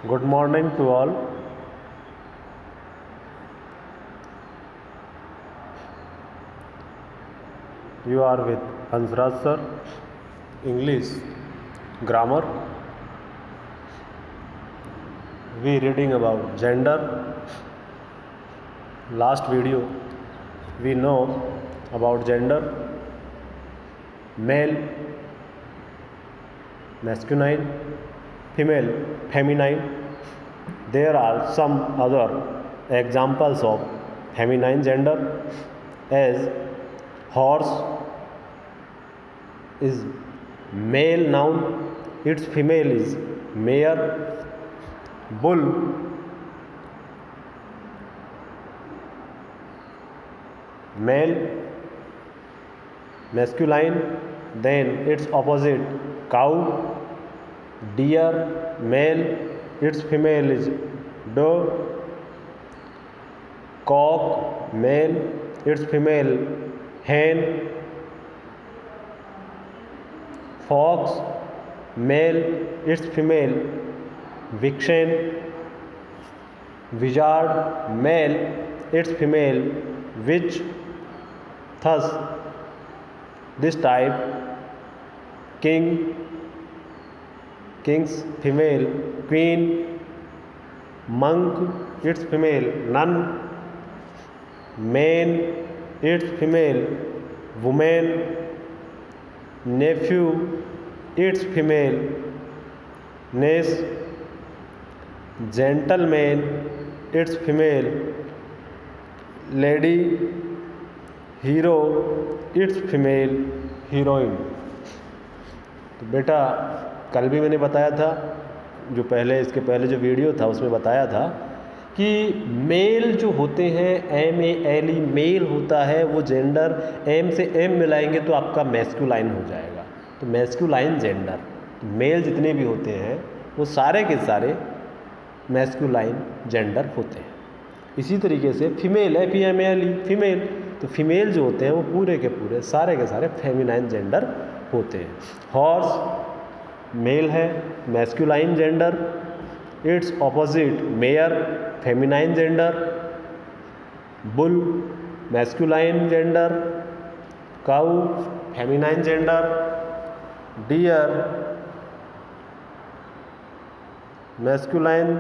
Good morning to all. You are with Hansraj sir. English grammar. We reading about gender. Last video we know about gender. Male, masculine, female, feminine. There are some other examples of feminine gender as horse is male noun, its female is mare. Bull, male, masculine, then its opposite cow. Deer, male, its female is doe. Cock, male, its female hen. Fox, male, its female vixen. Wizard, male, its female witch. Thus, this type king, king's female queen. Monk, its female nun. Man, its female woman. Nephew, its female niece. Gentleman, its female lady. Hero, it's female heroine. तो बेटा कल भी मैंने बताया था, जो पहले इसके पहले जो वीडियो था उसमें बताया था कि मेल जो होते हैं MALE मेल होता है, वो जेंडर M से M मिलाएंगे तो आपका मैस्कुलाइन हो जाएगा। तो मैस्कुलाइन जेंडर, मेल जितने भी होते हैं वो सारे के सारे मैस्कुलाइन जेंडर होते हैं। इसी तरीके से फीमेल है FEMALE फीमेल, तो फीमेल जो होते हैं वो पूरे के पूरे सारे के सारे फेमिनाइन जेंडर होते हैं। हॉर्स मेल है, masculine gender, its opposite mare, feminine gender. Bull, masculine gender. Cow, feminine gender. Deer, masculine.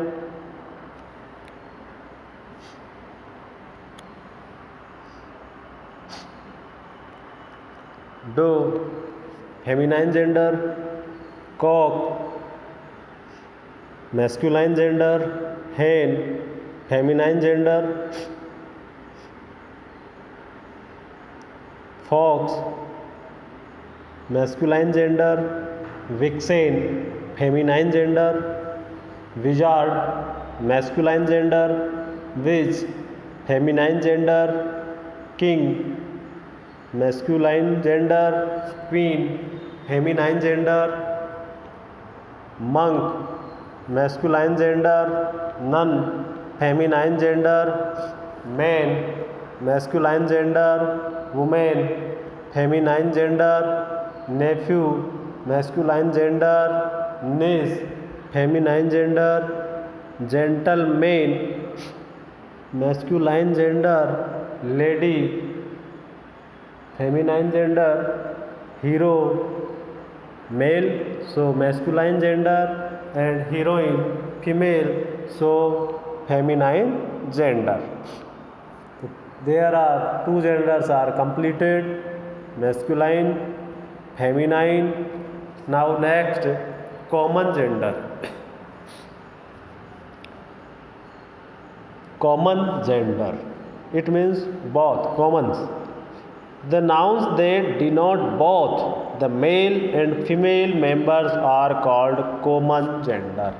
Doe, feminine gender. Cock, masculine gender. hen, feminine gender. Fox, masculine gender. Vixen, feminine gender. Wizard, masculine gender. Witch, feminine gender. King, masculine gender. Queen, feminine gender. Monk, masculine gender. Nun, feminine gender. Man, masculine gender. Women, feminine gender. Nephew, masculine gender. Niece, feminine gender. Gentleman, masculine gender. Lady, feminine gender. Hero, male, so masculine gender, and heroine, female, so feminine gender. There are two genders are completed, masculine, feminine. Now next, common gender. Common gender, it means both, commons. The nouns that denote both the male and female members are called common gender.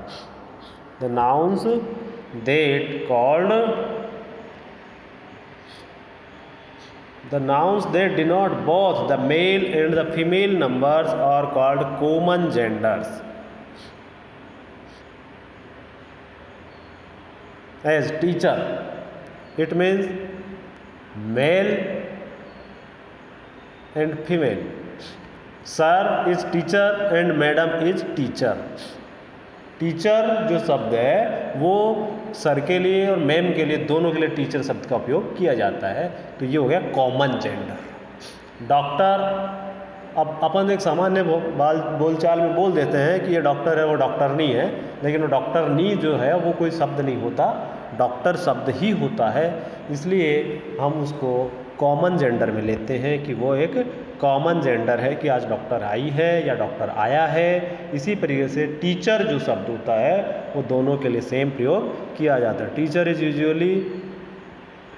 The nouns that denote both the male and the female numbers are called common genders. As teacher, it means male and female. Sir is teacher and madam is teacher. Teacher जो शब्द है वो sir के लिए और ma'am के लिए दोनों के लिए टीचर शब्द का उपयोग किया जाता है। तो ये हो गया कॉमन जेंडर। डॉक्टर, अब अपन एक सामान्य बोलचाल में बोल देते हैं कि ये डॉक्टर है, वो डॉक्टरनी है, लेकिन वो डॉक्टरनी जो है वो कोई शब्द नहीं होता, डॉक्टर शब्द ही होता है। इसलिए हम उसको कॉमन जेंडर में लेते हैं कि वो एक कॉमन जेंडर है कि आज डॉक्टर आई है या डॉक्टर आया है। इसी तरीके से टीचर जो शब्द होता है वो दोनों के लिए सेम प्रयोग किया जाता है। Teacher is usually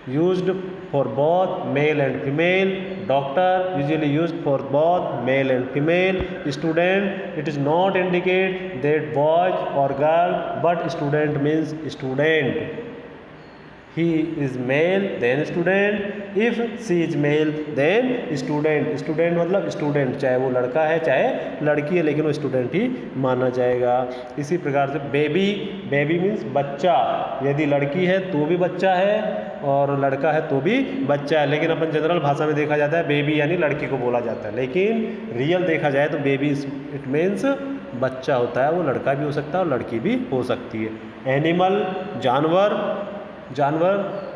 used for both male and female, doctor usually used for both male and female, student it is not indicate that boy और girl but student means student. He is male then student, if she is male then student। Student मतलब student, चाहे वो लड़का है चाहे लड़की है, लेकिन वो स्टूडेंट ही माना जाएगा। इसी प्रकार से बेबी, बेबी मीन्स बच्चा, यदि लड़की है तो भी बच्चा है और लड़का है तो भी बच्चा है, लेकिन अपन जनरल भाषा में देखा जाता है बेबी यानी लड़की को बोला जाता है, लेकिन रियल देखा जाए तो बेबी इट मीन्स बच्चा होता है, वो लड़का भी हो सकता है और लड़की भी हो सकती है। एनिमल जानवर, जानवर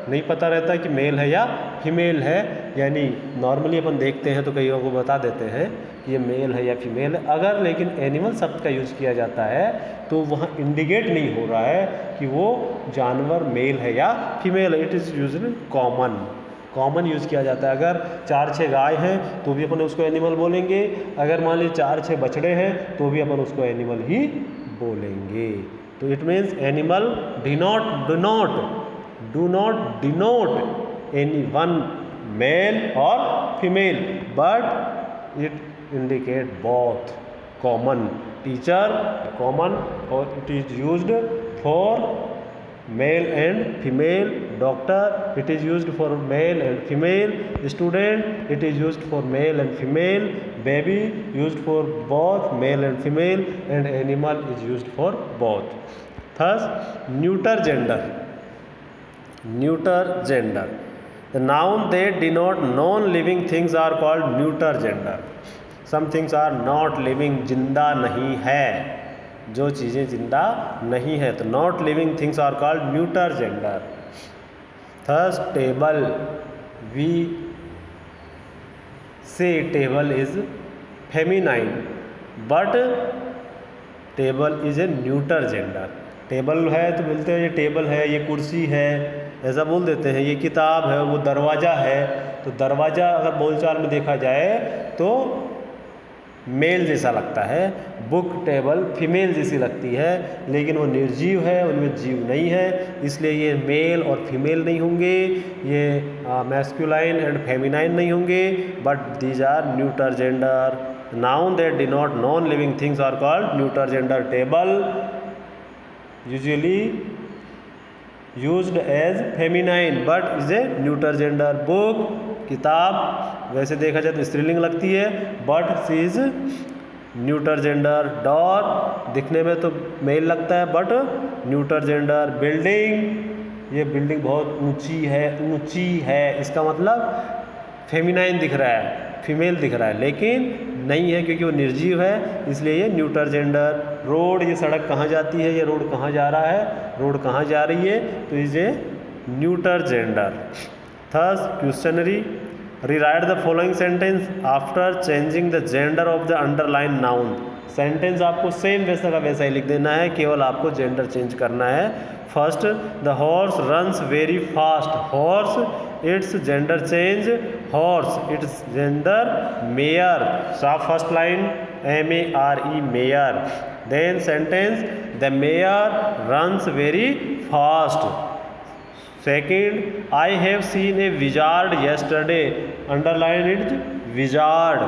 नहीं पता रहता कि मेल है या फीमेल है, यानी नॉर्मली अपन देखते हैं तो कई लोगों को बता देते हैं कि ये मेल है या फीमेल है। अगर लेकिन एनिमल शब्द का यूज़ किया जाता है तो वहाँ इंडिकेट नहीं हो रहा है कि वो जानवर मेल है या फीमेल है। It is usually common, common use किया जाता है। अगर 4-6 गाय हैं तो भी अपन उसको एनिमल बोलेंगे, अगर मान लीजिए 4-6 बछड़े हैं तो भी अपन उसको एनिमल ही बोलेंगे। तो it means animal do not denote any one male or female but it indicate both। common, teacher common or it is used for male and female, doctor it is used for male and female, student it is used for male and female, baby used for both male and female, and animal is used for both। thus neuter gender, neuter gender, the noun that denote non-living things are called neuter gender। some things are not living, जिंदा नहीं है, जो चीज़ें जिंदा नहीं है तो not living things are called neuter gender. Thus table, we say table is feminine but table is a neuter gender. Table है तो बोलते हैं ये टेबल है, ये कुर्सी है, ऐसा बोल देते हैं। ये किताब है, वो दरवाज़ा है, तो दरवाज़ा अगर बोलचाल में देखा जाए तो मेल जैसा लगता है, बुक टेबल फीमेल जैसी लगती है, लेकिन वो निर्जीव है, उनमें जीव नहीं है, इसलिए ये मेल और फीमेल नहीं होंगे, ये मैस्कुलाइन एंड फेमिनाइन नहीं होंगे, but these are neuter gender. Noun that denote non living things are called neuter gender. Table usually used as feminine but is a neuter gender. Book किताब वैसे देखा जाए तो स्त्रीलिंग लगती है but she is neuter gender. Door दिखने में तो मेल लगता है बट न्यूटर जेंडर। बिल्डिंग, ये बिल्डिंग बहुत ऊंची है, इसका मतलब फेमिनाइन दिख रहा है, फीमेल दिख रहा है, लेकिन नहीं है क्योंकि वो निर्जीव है, इसलिए ये न्यूटर जेंडर। रोड, ये सड़क कहाँ जाती है, ये रोड कहाँ जा रहा है, रोड कहाँ जा रही है, तो is a neuter gender. Third questionary, rewrite the following sentence after changing the gender of the underline noun. Sentence आपको सेम वैसा का वैसा ही लिख देना है, केवल आपको जेंडर चेंज करना है। First, the horse runs very fast. Horse its gender change, horse its gender mare. First line MERE mare. Then sentence, the mare runs very fast. Second, I have seen a wizard yesterday. Underline it wizard,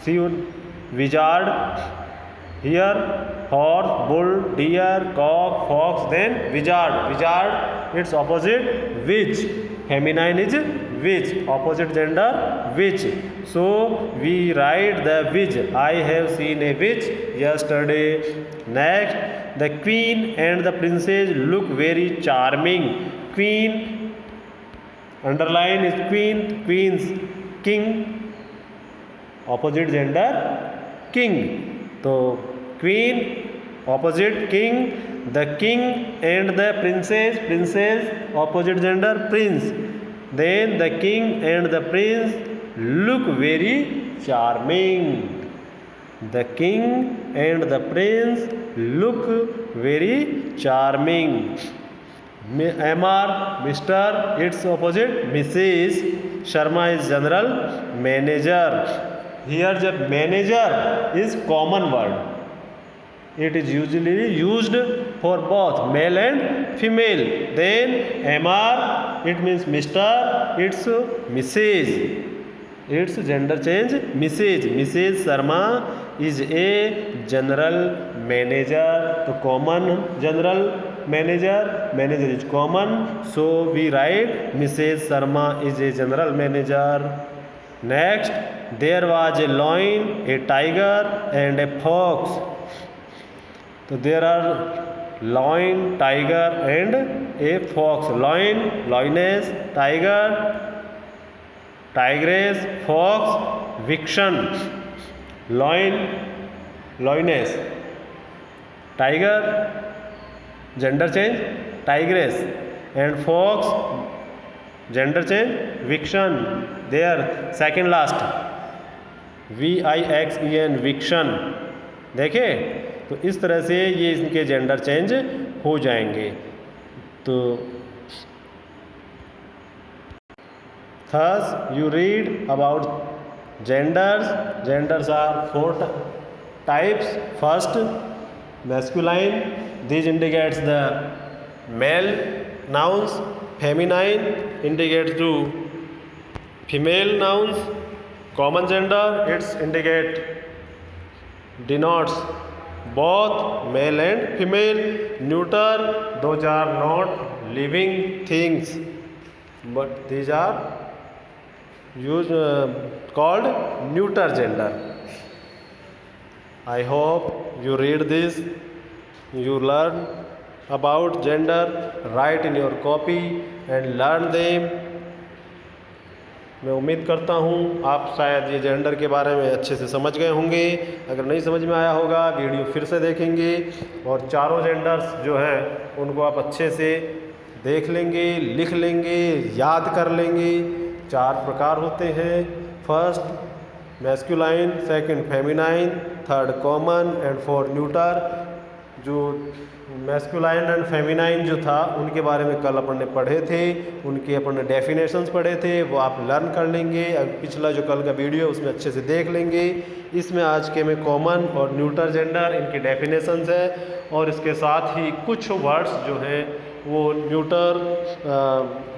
see wizard here. Horse, bull, deer, cock, fox, then wizard. Wizard its opposite witch, feminine is witch, opposite gender witch, so we write the witch. I have seen a witch yesterday. Next, the queen and the princess look very charming. Queen, underline is queen, queens, king, opposite gender king. तो queen opposite king, the king and the princess, princess opposite gender prince, then the king and the prince look very charming. The king and the prince look very charming. MR Mr, its opposite Mrs. Sharma is general manager. Here the manager is common word. It is usually used for both male and female. Then MR, it means Mr, it's Mrs. Its gender change Mrs. Mrs. Sharma is a general manager. तो common general manager, manager is common, so we write Mrs. Sharma is a general manager. Next, there was a lion, a tiger and a fox. तो there are lion, tiger and a fox. Lion, lioness, tiger, tigress, fox, vixen. Lion, lioness, tiger, gender change tigress, and fox, gender change vixen. There second last VIXEN vixen. देखे तो इस तरह से ये इनके gender change हो जाएंगे. तो thus you read about genders. Genders are 4 types. First, masculine. This indicates the male nouns. Feminine indicates to female nouns. Common gender, it's denotes both male and female. Neuter, those are not living things, but these are called neuter gender. I hope you read this, you learn about gender, write in your copy and learn them. मैं उम्मीद करता हूँ आप शायद ये gender के बारे में अच्छे से समझ गए होंगे. अगर नहीं समझ में आया होगा वीडियो फिर से देखेंगे और चारों जेंडर्स जो हैं उनको आप अच्छे से देख लेंगे, लिख लेंगे, याद कर लेंगे. 4 प्रकार होते हैं. First masculine, second feminine, third common and fourth neuter. जो मैस्कुलाइन एंड फेमिनाइन जो था उनके बारे में कल अपन ने पढ़े थे, उनके अपन ने डेफिनेशंस पढ़े थे, वो आप लर्न कर लेंगे. पिछला जो कल का वीडियो उसमें अच्छे से देख लेंगे. इसमें आज के में कॉमन और न्यूटर जेंडर इनकी डेफिनेशंस है और इसके साथ ही कुछ वर्ड्स जो हैं वो न्यूटर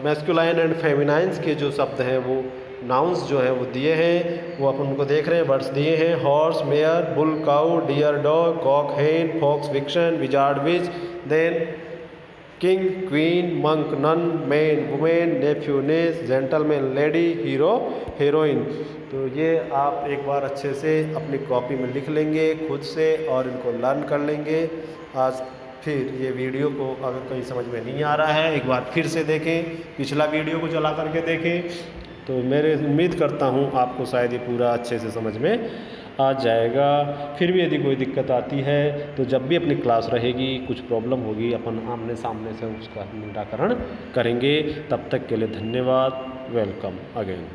मैस्कुलाइन एंड फेमिनाइंस के जो शब्द हैं वो नाउंस जो है वो दिए हैं, वो अपन उनको देख रहे हैं. वर्ड्स दिए हैं horse, mare, bull, cow, deer, dog, cock, hen, fox, vixen, wizard, witch. Then king, queen, monk, nun, man, women, nephew, niece, gentleman, lady, hero, heroine. तो ये आप एक बार अच्छे से अपनी कॉपी में लिख लेंगे खुद से और इनको लर्न कर लेंगे. आज फिर ये वीडियो को अगर कहीं समझ में नहीं आ रहा है एक बार फिर से देखें, पिछला वीडियो को चला करके देखें. तो मेरे उम्मीद करता हूँ आपको शायद ये पूरा अच्छे से समझ में आ जाएगा. फिर भी यदि कोई दिक्कत आती है तो जब भी अपनी क्लास रहेगी कुछ प्रॉब्लम होगी अपन आमने सामने से उसका निराकरण करेंगे. तब तक के लिए धन्यवाद. Welcome again.